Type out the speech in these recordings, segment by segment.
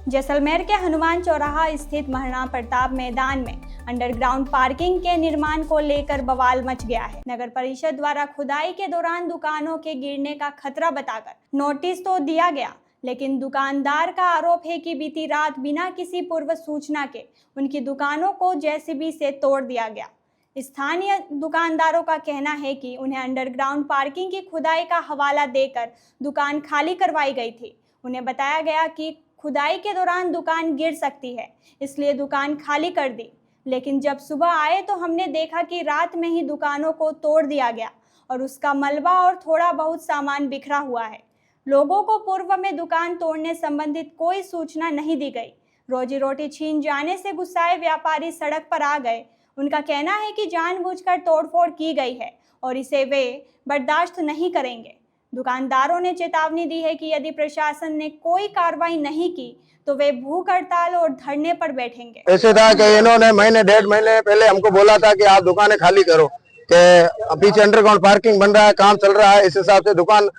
जैसलमेर के हनुमान चौराहा स्थित महाराणा प्रताप मैदान में अंडरग्राउंड पार्किंग के निर्माण को लेकर बवाल मच गया है। नगर परिषद द्वारा खुदाई के दौरान दुकानों के गिरने का खतरा बताकर नोटिस तो दिया गया, लेकिन दुकानदार का आरोप है कि बीती रात बिना किसी पूर्व सूचना के उनकी दुकानों को जेसीबी से तोड़ दिया गया। स्थानीय दुकानदारों का कहना है कि उन्हें अंडरग्राउंड पार्किंग की खुदाई का हवाला देकर दुकान खाली करवाई गई थी। उन्हें बताया गया कि खुदाई के दौरान दुकान गिर सकती है, इसलिए दुकान खाली कर दी। लेकिन जब सुबह आए तो हमने देखा कि रात में ही दुकानों को तोड़ दिया गया और उसका मलबा और थोड़ा बहुत सामान बिखरा हुआ है। लोगों को पूर्व में दुकान तोड़ने संबंधित कोई सूचना नहीं दी गई। रोजी रोटी छीन जाने से गुस्साए व्यापारी सड़क पर आ गए। उनका कहना है कि जानबूझकर तोड़फोड़ की गई है और इसे वे बर्दाश्त नहीं करेंगे। दुकानदारों ने चेतावनी दी है कि यदि प्रशासन ने कोई कार्रवाई नहीं की तो वे भूख हड़ताल और धरने पर बैठेंगे। ऐसे था कि इन्होंने महीने डेढ़ महीने पहले हमको बोला था कि आप दुकानें खाली करो, कि पीछे अंडरग्राउंड पार्किंग बन रहा है, काम चल रहा है, इस हिसाब से दुकान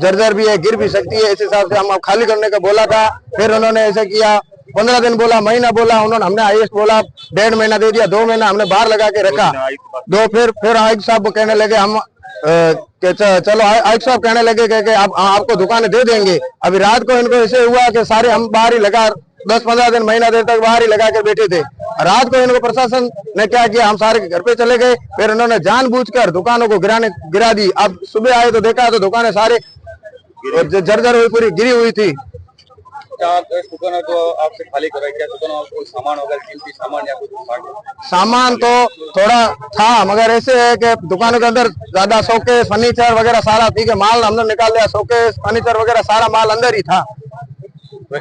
जर्जर भी है, गिर भी सकती है, इस हिसाब से हम खाली करने का बोला था। फिर उन्होंने ऐसे किया, 15 दिन बोला, महीना बोला, उन्होंने हमने हाईएस्ट बोला 1.5 महीना दे दिया, 2 महीना हमने बाहर लगा के रखा। फिर आयुक्त साहब को कहने लगे हम चलो आयुक्त साहब कहने लगे कि आपको दुकानें दे देंगे। अभी रात को इनको ऐसे हुआ कि सारे हम बाहर ही लगा 10-15 दिन महीना देर तक बाहर ही लगा कर बैठे थे। रात को इनको प्रशासन ने क्या किया, हम सारे घर पे चले गए। फिर उन्होंने जानबूझकर दुकानों को गिरा दी। अब सुबह आए तो देखा तो दुकानें सारे जर्जर हुई, पूरी गिरी हुई थी। दुकान तो आपसे खाली कराई, क्या दुकान कोई सामान वगैरह कीमती सामान या कुछ सामान तो थोड़ा था, मगर ऐसे है कि दुकानों के अंदर ज्यादा शोकेस फर्नीचर वगैरह सारा ठीक है, माल हमने निकाल लिया, शोकेस फर्नीचर वगैरह सारा माल अंदर ही था।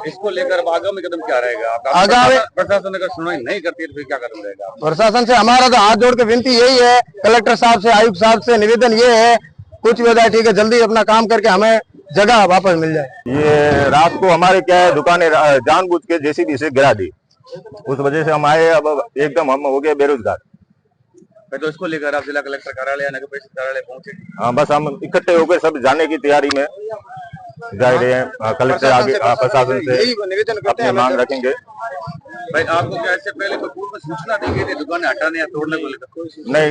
इसको लेकर आगामी कदम क्या रहेगा? आगामी प्रशासन अगर सुनवाई नहीं करती है तो फिर क्या कदम रहेगा? प्रशासन से हमारा तो हाथ जोड़ के विनती यही है, कलेक्टर साहब से, आयुक्त साहब से निवेदन ये है, कुछ भी होता ठीक है, जल्दी अपना काम करके हमें जगह वापस मिल जाए। ये रात को हमारे क्या है, दुकानें जानबूझ के जेसीबी से गिरा दी, उस वजह से हम आए। अब एकदम हम हो गए बेरोजगार। तो इसको लेकर आप जिला कलेक्टर कार्यालय, नगर परिषद कार्यालय पहुंचे? हाँ, बस हम इकट्ठे होकर सब जाने की तैयारी में जा रहे हैं। कलेक्टर आगे प्रशासन से अपनी मांग रखेंगे। भाई आपको क्या इससे पहले कोई पूर्व सूचना दी गई थी दुकानें हटाने या तोड़ने को लेकर? नहीं,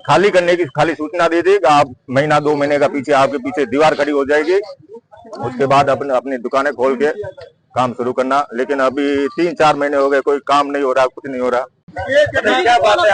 खाली करने की खाली सूचना दी थी कि आप महीना 2 महीने का पीछे आपके पीछे दीवार खड़ी हो जाएगी, उसके बाद अपनी दुकानें खोल के काम शुरू करना। लेकिन अभी 3-4 महीने हो गए, कोई काम नहीं हो रहा, कुछ नहीं हो रहा। क्या बात है?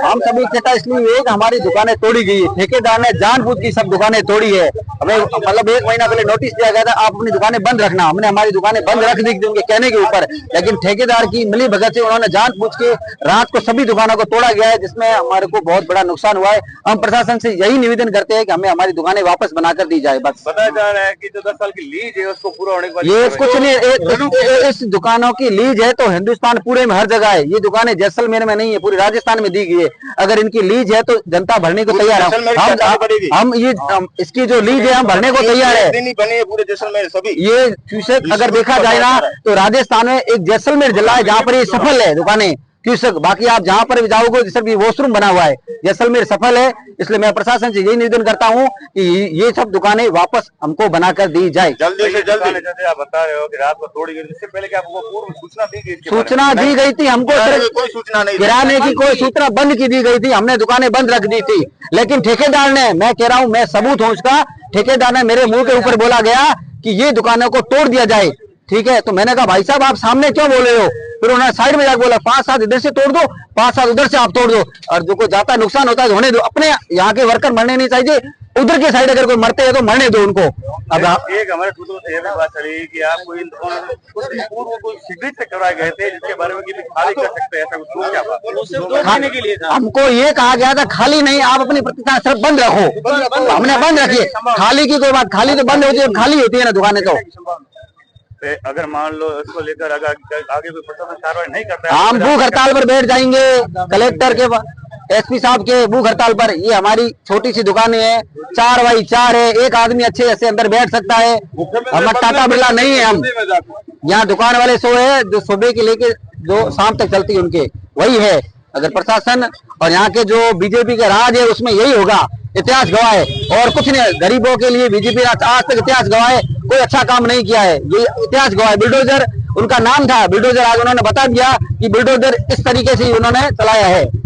हम सभी कहता इसलिए है कि हमारी दुकानें तोड़ी गई है, ठेकेदार ने जानबूझ की सब दुकानें तोड़ी है। हमें मतलब 1 महीना पहले नोटिस दिया गया था, आप अपनी दुकानें बंद रखना। हमने हमारी दुकानें बंद रख दी उनके कहने के ऊपर, लेकिन ठेकेदार की मिली भगत से उन्होंने जानबूझ के रात को सभी दुकानों को तोड़ा गया है, जिसमें हमारे को बहुत बड़ा नुकसान हुआ है। हम प्रशासन से यही निवेदन करते हैं कि हमें हमारी दुकानें वापस बनाकर दी जाए। बस बताया जा रहा है कि जो 10 साल की लीज है उसको पूरा होने के बाद ये कुछ नहीं, इस दुकानों की लीज है तो हिंदुस्तान पूरे में हर जगह है। ये दुकानें जैसलमेर में नहीं है, पूरी राजस्थान में दी गई है। अगर इनकी लीज है तो जनता भरने को तैयार है। हम ये इसकी जो लीज है हम भरने को तैयार है। पूरे जैसलमेर सभी ये क्यूसेक अगर देखा जाए ना तो राजस्थान में एक जैसलमेर जिला है जहाँ पर ये सफल है दुकानें क्यूसेक। बाकी आप जहाँ पर भी जाओगे जैसे भी वॉशरूम बना हुआ है, जैसलमेर सफल है। इसलिए मैं प्रशासन से यही निवेदन करता हूँ कि ये सब दुकानें वापस हमको बनाकर दी जाए, जल्दी से जल्दी। जैसे आप बता रहे हो कि रात को तोड़ी गई, इससे पहले क्या आपको पूर्व सूचना दी गई? सूचना दी गई थी हमको, कोई सूचना नहीं, गिराने की कोई सूचना बंद की दी गई थी। हमने दुकानें बंद रख दी थी, लेकिन ठेकेदार ने, मैं कह रहा हूँ, मैं सबूत हूँ उसका, ठेकेदार ने मेरे मुंह के ऊपर बोला गया कि ये दुकानों को तोड़ दिया जाए। ठीक है, तो मैंने कहा भाई साहब आप सामने क्यों बोल रहे हो? फिर उन्होंने साइड में जाकर बोला 5-7 इधर से तोड़ दो, 5-7 उधर से आप तोड़ दो, और जो को जाता नुकसान होता है होने दो। अपने यहाँ के वर्कर मरने नहीं चाहिए, उधर के साइड अगर कोई मरते हैं तो मरने दो उनको। अब एक हमारे ये भी बात चली कि आप कोई सिगरेट से करवाए गए थे, जिसके बारे में कि खाली कर सकते हैं, ऐसा कुछ क्या बात? के लिए हमको ये कहा गया था खाली नहीं, आप अपनी प्रतिष्ठान सिर्फ बंद रखो। हमने बंद रखी, खाली की कोई बात, खाली तो बंद होती है, खाली होती है ना दुकानें। तो अगर मान लो इसको लेकर आगे कोई प्रशासन कार्रवाई नहीं करता है, हम भूख हड़ताल पर बैठ जाएंगे, कलेक्टर के एसपी साहब के भूख हड़ताल पर। ये हमारी छोटी सी दुकानें है, 4x4 है, एक आदमी अच्छे ऐसे अंदर बैठ सकता है। हम टाटा बिरला नहीं है, हम यहाँ दुकान वाले सो है जो सुबह के लेके जो शाम तक चलती है उनके, वही है। अगर प्रशासन और यहाँ के जो बीजेपी का राज है उसमें यही होगा। इतिहास गवाह है और कुछ नहीं। गरीबों के लिए बीजेपी आज तक इतिहास गवाह है, कोई अच्छा काम नहीं किया है, ये इतिहास गवाह है। बुलडोजर उनका नाम था बुलडोजर, आज उन्होंने बता दिया कि बुलडोजर इस तरीके से उन्होंने चलाया है।